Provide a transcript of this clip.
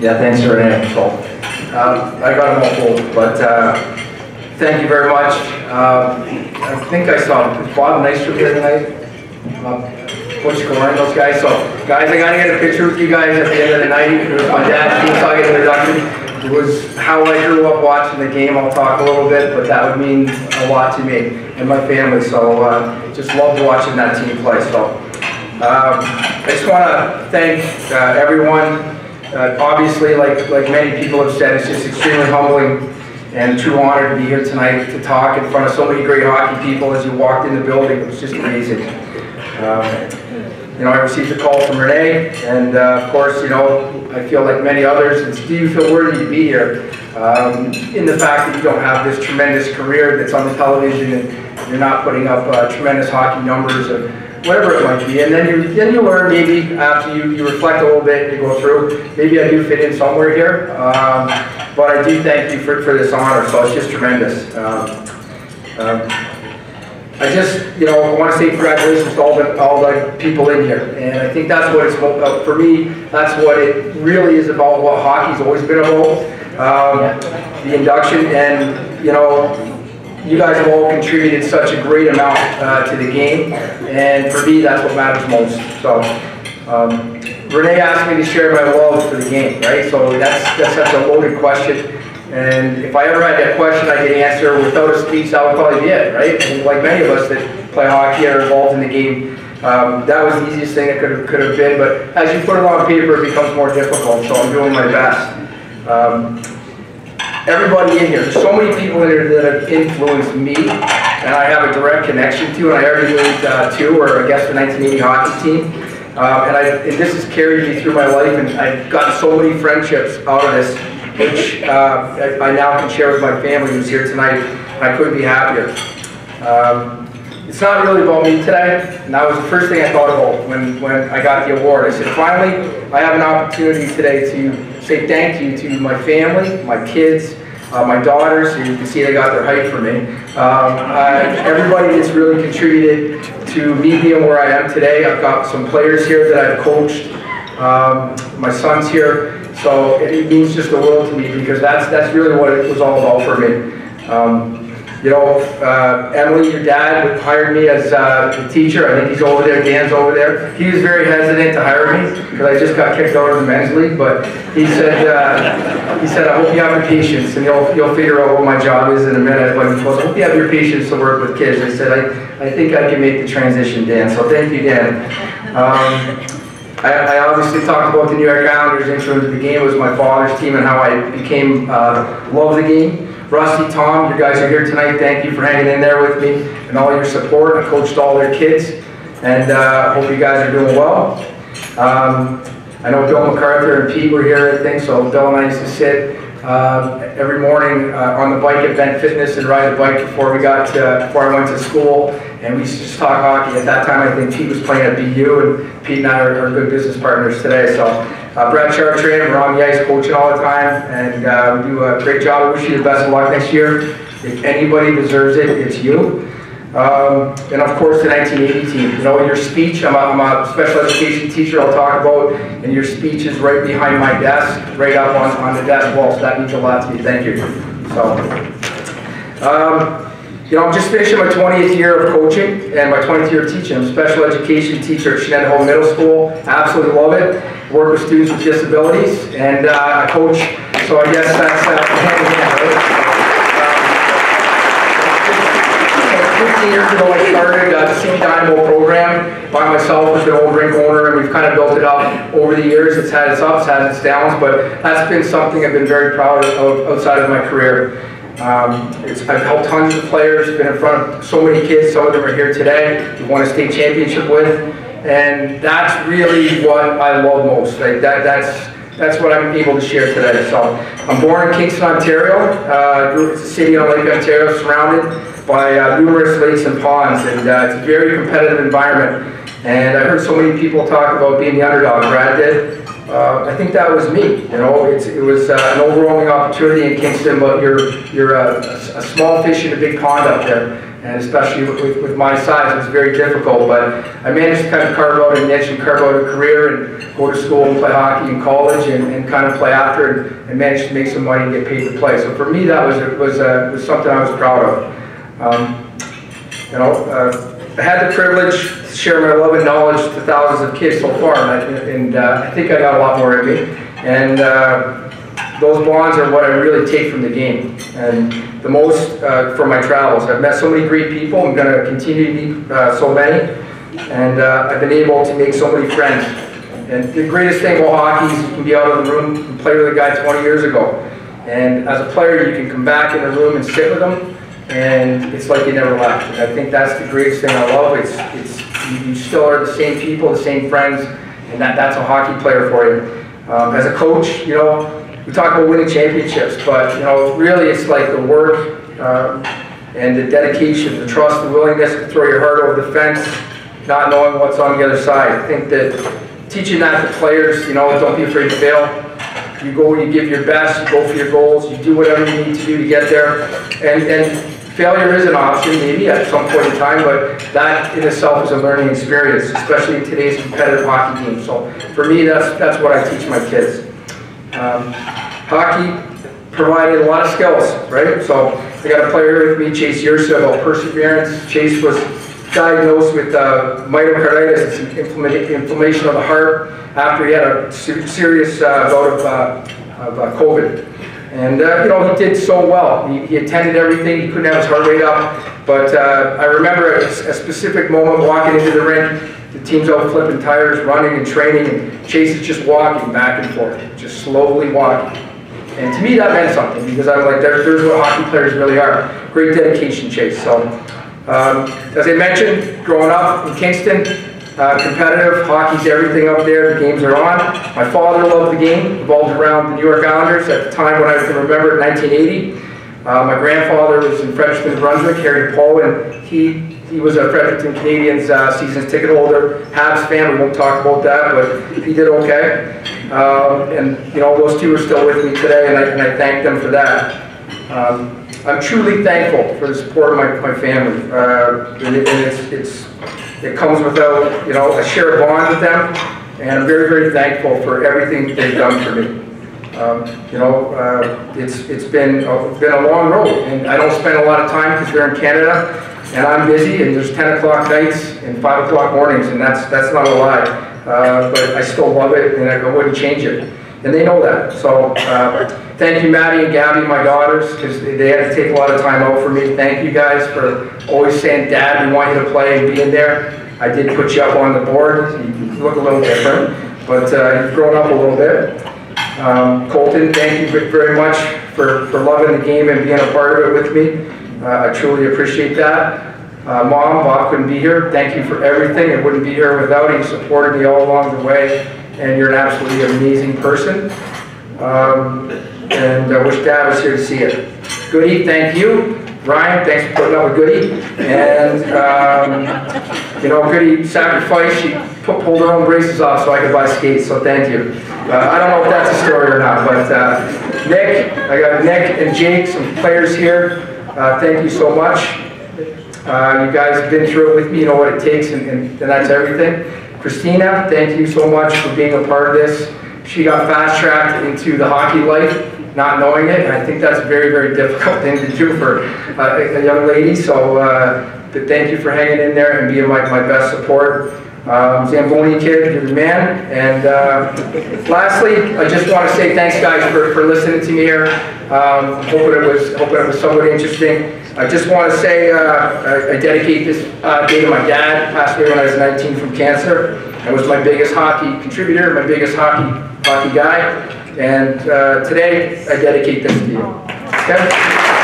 Yeah, thanks, Renee. So, I got them all full, but thank you very much. I think I saw Bob Nystrom here tonight. Butch Gorin, those guys. So, guys, I gotta get a picture with you guys at the end of the night. It was my dad's team talking introduction. It was how I grew up watching the game. I'll talk a little bit, but that would mean a lot to me and my family. So, just loved watching that team play. So, I just want to thank everyone. Obviously, like many people have said, it's just extremely humbling and a true honor to be here tonight to talk in front of so many great hockey people. As you walked in the building, it was just amazing. You know, I received a call from Renee, and of course, you know, I feel like many others, it's, do you feel worthy to be here? In the fact that you don't have this tremendous career that's on the television and you're not putting up tremendous hockey numbers or whatever it might be. And then you learn, maybe after you reflect a little bit, you go through, maybe I do fit in somewhere here. But I do thank you for this honor, so it's just tremendous. I just, you know, I want to say congratulations to all the people in here. And I think that's what it's, for me, that's what it really is about, what hockey's always been about. The induction, and, you know, you guys have all contributed such a great amount to the game. And for me, that's what matters most. So, Renee asked me to share my love for the game, right? So that's such a loaded question. And if I ever had that question I could answer without a speech, that would probably be it, right? And like many of us that play hockey or are involved in the game, that was the easiest thing that could have been. But as you put it on paper, it becomes more difficult, so I'm doing my best. Everybody in here, there's so many people in here that have influenced me, and I have a direct connection to, and I already moved to, or I guess the 1980 hockey team. And this has carried me through my life, and I've gotten so many friendships out of this, which I now can share with my family who's here tonight, and I couldn't be happier. It's not really about me today, and that was the first thing I thought about when I got the award. I said, finally, I have an opportunity today to say thank you to my family, my kids, my daughters, who you can see they got their height for me. Everybody that's really contributed to me being where I am today. I've got some players here that I've coached. My son's here. So it means just the world to me, because that's really what it was all about for me. You know, Emily, your dad, hired me as a teacher. I think he's over there, Dan's over there. He was very hesitant to hire me because I just got kicked out of the men's league, but he said, I hope you have your patience, and you'll figure out what my job is in a minute. But he goes, I hope you have your patience to work with kids. I said, I think I can make the transition, Dan. So thank you, Dan. I obviously talked about the New York Islanders' intro into the game. It was my father's team and how I became love the game. Rusty, Tom, you guys are here tonight. Thank you for hanging in there with me and all your support. I coached all their kids, and hope you guys are doing well. I know Bill MacArthur and Pete were here, I think, so Bill and I used to sit every morning on the bike at Bent Fitness and ride the bike before I went to school, and we used to just talk hockey. At that time, I think Pete was playing at BU, and Pete and I are good business partners today. So Brad Chartrand, we're on the ice coaching all the time, and we do a great job. I wish you the best of luck next year. If anybody deserves it, it's you. And of course the 1980 team. You know, your speech, I'm a special education teacher, I'll talk about, and your speech is right behind my desk, right up on the desk wall, so that means a lot to me. Thank you. So, you know, I'm just finishing my 20th year of coaching and my 20th year of teaching. I'm a special education teacher at Shenandoah Middle School. Absolutely love it. Work with students with disabilities, and I coach, so I guess that's hand in hand, right? 15 years ago I started the C Dynamo program by myself as an old rink owner, and we've kind of built it up over the years. It's had its ups, had its downs, but that's been something I've been very proud of outside of my career. I've helped hundreds of players, been in front of so many kids, some of them are here today, we've won a state championship with, and that's really what I love most. Like that's what I'm able to share today. So I'm born in Kingston, Ontario. It's a city on Lake Ontario, surrounded by numerous lakes and ponds, and it's a very competitive environment. And I heard so many people talk about being the underdog. Brad did. I think that was me. You know, it was an overwhelming opportunity in Kingston, but you're a small fish in a big pond up there. and especially with my size, it was very difficult, but I managed to kind of carve out a niche and carve out a career and go to school and play hockey in college and kind of play after and managed to make some money and get paid to play. So for me, that was something I was proud of. I had the privilege to share my love and knowledge to thousands of kids so far, and I think I got a lot more in me. And those bonds are what I really take from the game, and the most from my travels. I've met so many great people. I'm going to continue to meet so many, and I've been able to make so many friends. And the greatest thing about hockey is you can be out of the room and play with a guy 20 years ago, and as a player you can come back in the room and sit with him, and it's like you never left. And I think that's the greatest thing I love. You still are the same people, the same friends, and that's a hockey player for you. As a coach, we talk about winning championships, but really it's like the work and the dedication, the trust, the willingness to throw your heart over the fence, not knowing what's on the other side. I think that teaching that to players, don't be afraid to fail. You go, you give your best, you go for your goals, you do whatever you need to do to get there, and failure is an option maybe at some point in time, but that in itself is a learning experience, especially in today's competitive hockey game. So for me, that's what I teach my kids. Hockey provided a lot of skills, right? So I got a player with me, Chase Yersa, about perseverance. Chase was diagnosed with myocarditis, it's inflammation of the heart, after he had a serious bout of COVID. And he did so well. He attended everything. He couldn't have his heart rate up. But I remember a specific moment walking into the rink. The team's out flipping tires, running and training, and Chase is just walking back and forth, just slowly walking. And to me that meant something, because I'm like, there's what hockey players really are. Great dedication, Chase. So, as I mentioned, growing up in Kingston, competitive, hockey's everything up there, the games are on. My father loved the game, revolved around the New York Islanders at the time when I can remember, in 1980. My grandfather was in Fredericton, New Brunswick, Harry Poe, and he was a Fredericton Canadians season's ticket holder, Habs fan. We won't talk about that, but he did okay. And those two are still with me today, and I thank them for that. I'm truly thankful for the support of my family, and it comes without a shared bond with them, and I'm very, very thankful for everything they've done for me. It's been a long road, and I don't spend a lot of time because they're in Canada, and I'm busy, and there's 10 o'clock nights and 5 o'clock mornings, and that's not a lie. But I still love it, and I wouldn't change it, and they know that. So thank you, Maddie and Gabby, my daughters, because they had to take a lot of time out for me. Thank you guys for always saying, Dad, we want you to play and be in there. I did put you up on the board. You look a little different, but you've grown up a little bit. Colton, thank you very much for loving the game and being a part of it with me. I truly appreciate that. Mom, Bob couldn't be here. Thank you for everything. I wouldn't be here without you. You supported me all along the way, and you're an absolutely amazing person. And I wish Dad was here to see it. Goody, thank you. Ryan, thanks for putting up with Goody. And, Goody sacrificed. She pulled her own braces off so I could buy skates, so thank you. I don't know if that's a story or not, but Nick, I got Nick and Jake, some players here. Thank you so much. You guys have been through it with me, you know what it takes, and that's everything. Christina, thank you so much for being a part of this. She got fast-tracked into the hockey life, not knowing it, and I think that's a very, very difficult thing to do for a young lady, so but thank you for hanging in there and being my best support. Zamboni kid, you're the man. And lastly, I just want to say thanks, guys, for listening to me here. Hoping it was somewhat interesting. I just want to say I dedicate this day to my dad. Passed away when I was 19 from cancer. I was my biggest hockey contributor, my biggest hockey guy. And today, I dedicate this to you. Okay?